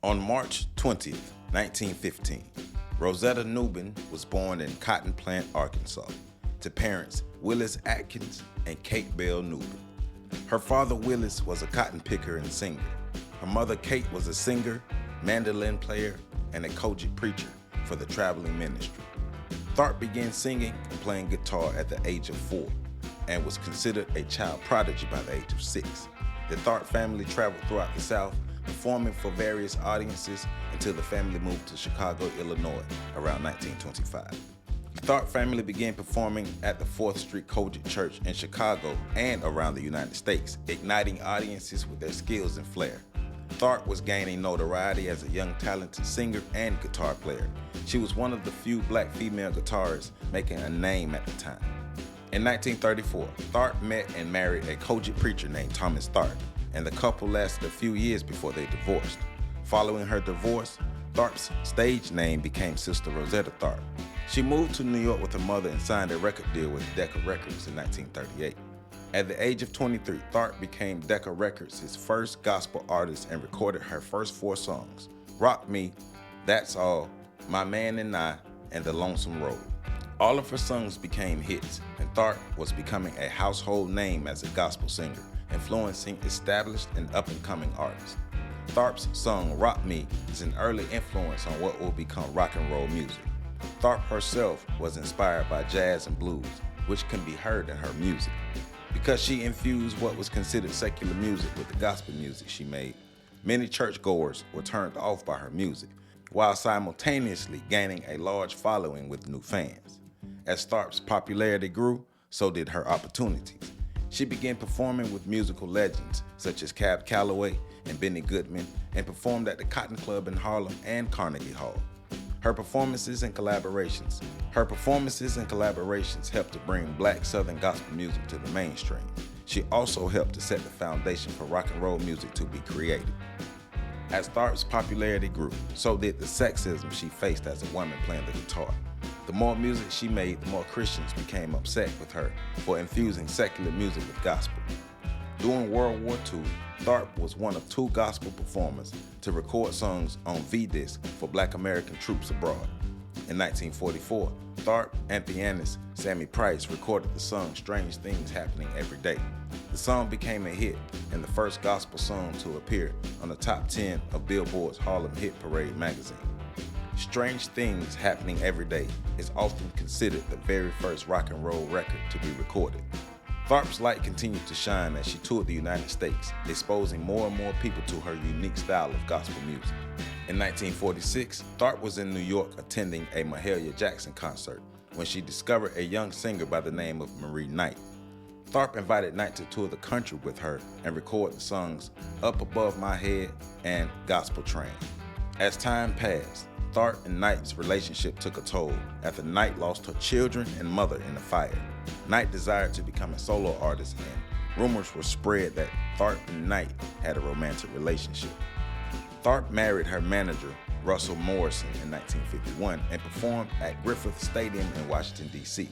On March 20th, 1915, Rosetta Newman was born in Cotton Plant, Arkansas, to parents Willis Atkins and Kate Bell Newman. Her father Willis was a cotton picker and singer. Her mother Kate was a singer, mandolin player, and a Kojic preacher for the traveling ministry. Tharpe began singing and playing guitar at the age of 4 and was considered a child prodigy by the age of 6. The Tharpe family traveled throughout the South, performing for various audiences until the family moved to Chicago, Illinois around 1925. The Tharpe family began performing at the 4th Street Kojic Church in Chicago and around the United States, igniting audiences with their skills and flair. Tharpe was gaining notoriety as a young talented singer and guitar player. She was one of the few black female guitarists making a name at the time. In 1934, Tharpe met and married a Kojic preacher named Thomas Tharpe, and the couple lasted a few years before they divorced. Following her divorce, Tharpe's stage name became Sister Rosetta Tharpe. She moved to New York with her mother and signed a record deal with Decca Records in 1938. At the age of 23, Tharpe became Decca Records' first gospel artist and recorded her first 4 songs: Rock Me, That's All, My Man and I, and The Lonesome Road. All of her songs became hits, and Tharpe was becoming a household name as a gospel singer, influencing established and up-and-coming artists. Tharpe's song Rock Me is an early influence on what will become rock and roll music. Tharpe herself was inspired by jazz and blues, which can be heard in her music. Because she infused what was considered secular music with the gospel music she made, many churchgoers were turned off by her music, while simultaneously gaining a large following with new fans. As Tharpe's popularity grew, so did her opportunities. She began performing with musical legends such as Cab Calloway and Benny Goodman, and performed at the Cotton Club in Harlem and Carnegie Hall. Her performances and collaborations helped to bring black Southern gospel music to the mainstream. She also helped to set the foundation for rock and roll music to be created. As Tharpe's popularity grew, so did the sexism she faced as a woman playing the guitar. The more music she made, the more Christians became upset with her for infusing secular music with gospel. During World War II, Tharpe was one of 2 gospel performers to record songs on V-Disc for Black American troops abroad. In 1944, Tharpe and pianist Sammy Price recorded the song Strange Things Happening Every Day. The song became a hit and the first gospel song to appear on the top 10 of Billboard's Harlem Hit Parade magazine. Strange Things Happening Every Day is often considered the very first rock and roll record to be recorded. Tharpe's light continued to shine as she toured the United States, exposing more and more people to her unique style of gospel music. In 1946, Tharpe was in New York attending a Mahalia Jackson concert when she discovered a young singer by the name of Marie Knight. Tharpe invited Knight to tour the country with her and record the songs Up Above My Head and Gospel Train. As time passed, Tharpe and Knight's relationship took a toll after Knight lost her children and mother in the fire. Knight desired to become a solo artist, and rumors were spread that Tharpe and Knight had a romantic relationship. Tharpe married her manager, Russell Morrison, in 1951 and performed at Griffith Stadium in Washington, D.C.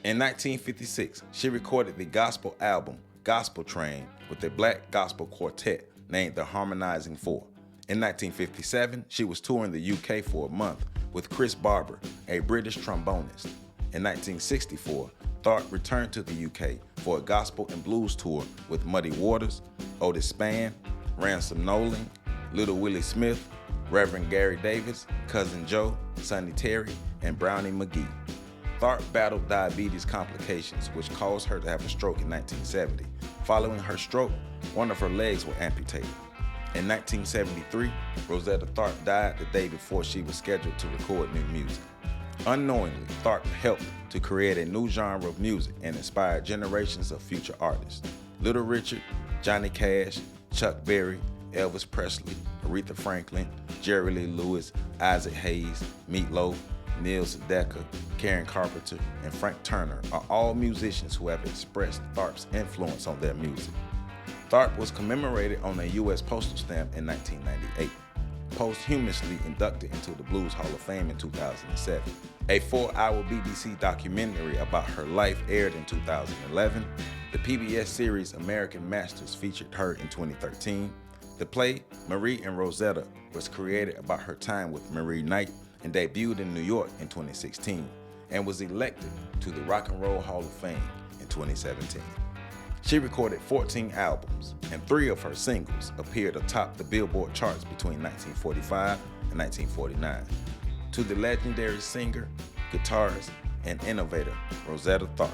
In 1956, she recorded the gospel album Gospel Train with a black gospel quartet named the Harmonizing Four. In 1957, she was touring the UK for a month with Chris Barber, a British trombonist. In 1964, Tharpe returned to the UK for a gospel and blues tour with Muddy Waters, Otis Spann, Ransom Nolan, Little Willie Smith, Reverend Gary Davis, Cousin Joe, Sonny Terry, and Brownie McGee. Tharpe battled diabetes complications, which caused her to have a stroke in 1970. Following her stroke, one of her legs were amputated. In 1973, Rosetta Tharpe died the day before she was scheduled to record new music. Unknowingly, Tharpe helped to create a new genre of music and inspired generations of future artists. Little Richard, Johnny Cash, Chuck Berry, Elvis Presley, Aretha Franklin, Jerry Lee Lewis, Isaac Hayes, Meatloaf, Neil Sedaka, Karen Carpenter, and Frank Turner are all musicians who have expressed Tharpe's influence on their music. Tharpe was commemorated on a U.S. postal stamp in 1998, posthumously inducted into the Blues Hall of Fame in 2007. A 4-hour BBC documentary about her life aired in 2011. The PBS series American Masters featured her in 2013. The play, Marie and Rosetta, was created about her time with Marie Knight and debuted in New York in 2016 and was elected to the Rock and Roll Hall of Fame in 2017. She recorded 14 albums, and 3 of her singles appeared atop the Billboard charts between 1945 and 1949. To the legendary singer, guitarist, and innovator Rosetta Tharpe,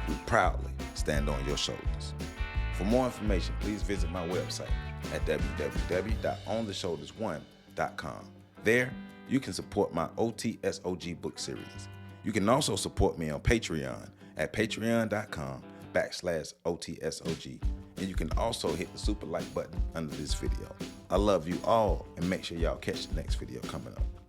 we proudly stand on your shoulders. For more information, please visit my website at www.ontheshoulders1.com. There, you can support my OTSOG book series. You can also support me on Patreon at patreon.com/OTSOG. And you can also hit the super like button under this video. I love you all, and make sure y'all catch the next video coming up.